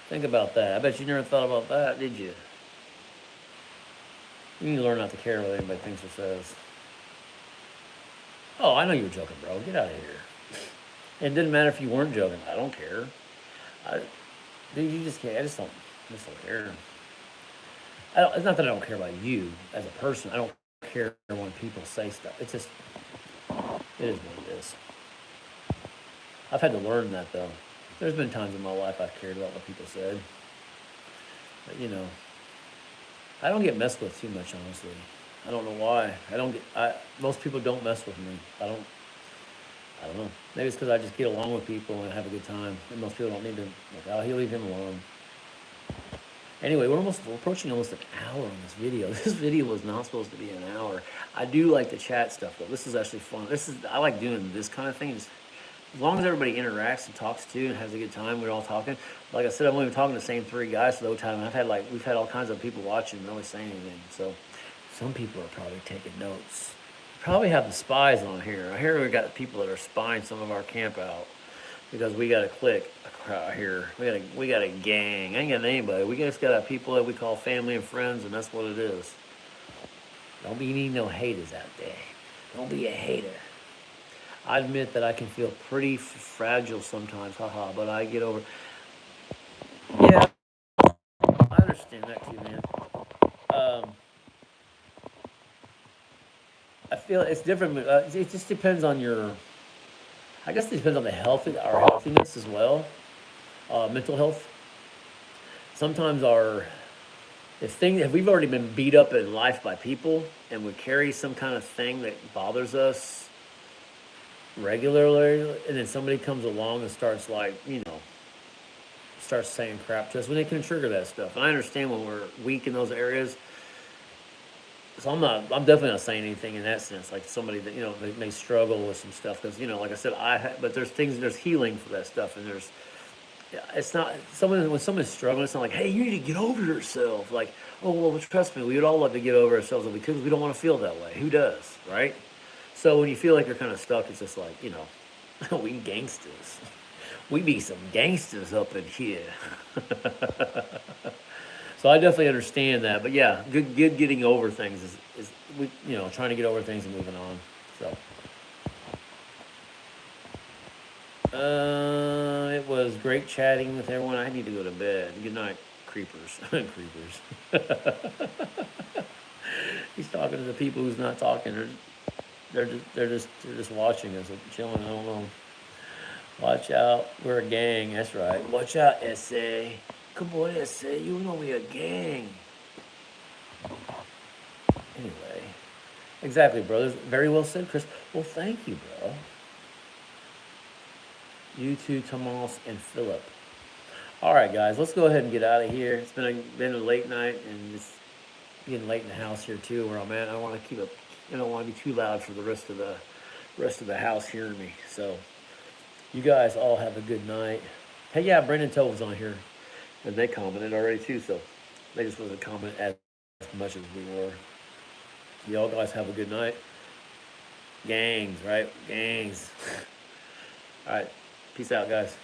S1: Think about that. I bet you never thought about that, did you? You need to learn not to care what anybody thinks or says. Oh, I know you were joking, bro. Get out of here. It didn't matter if you weren't joking. I don't care. Dude, you just can't. I just don't care. It's not that I don't care about you as a person. I don't care when people say stuff. It's just, it is what it is. I've had to learn that, though. There's been times in my life I've cared about what people said. But, you know, I don't get messed with too much, honestly. I don't know why. Most people don't mess with me. I don't know. Maybe it's because I just get along with people and have a good time. And most people don't need to, like, oh, he'll leave him alone. Anyway, we're approaching almost an hour on this video. This video was not supposed to be an hour. I do like the chat stuff, though. This is actually fun. I like doing this kind of thing. Just, as long as everybody interacts and talks too and has a good time, we're all talking. Like I said, I'm only talking to the same 3 guys for the whole time. We've had all kinds of people watching and nobody saying anything. So some people are probably taking notes. We probably have the spies on here. I hear we got people that are spying some of our camp out because we got a clique here. We got a gang. I ain't got anybody. We just got people that we call family and friends, and that's what it is. Don't be any no haters out there. Don't be a hater. I admit that I can feel pretty fragile sometimes, haha, but I get over. Yeah, I understand that too, man. I feel it's different. It just depends on I guess it depends on our healthiness as well. Mental health. Sometimes if we've already been beat up in life by people and we carry some kind of thing that bothers us regularly, and then somebody comes along and starts starts saying crap to us, when they can trigger that stuff. And I understand when we're weak in those areas. So I'm definitely not saying anything in that sense, like somebody that, they may struggle with some stuff. Because, like I said, but there's healing for that stuff. And it's not, when someone's struggling, it's not like, hey, you need to get over yourself. Like, oh, well, trust me, we would all love to get over ourselves because we don't want to feel that way. Who does, right? So when you feel like you're kind of stuck, it's just like, we gangsters. We be some gangsters up in here. So I definitely understand that. But yeah, good getting over things is trying to get over things and moving on. So it was great chatting with everyone. I need to go to bed. Good night, creepers. Creepers. He's talking to the people who's not talking. They're just watching us, chilling. I don't know. Watch out, we're a gang. That's right. Watch out, SA. Come on, SA. You know we a gang. Anyway, exactly, brothers. Very well said, Chris. Well, thank you, bro. You too, Tomas and Philip. All right, guys, let's go ahead and get out of here. It's been a late night, and it's getting late in the house here too, where I'm at. I don't want to keep up. I don't want to be too loud for the rest of the house hearing me. So, you guys all have a good night. Hey, yeah, Brendan Tove was on here, and they commented already too. So, they just wasn't commenting as much as we were. Y'all guys have a good night. Gangs, right? Gangs. All right. Peace out, guys.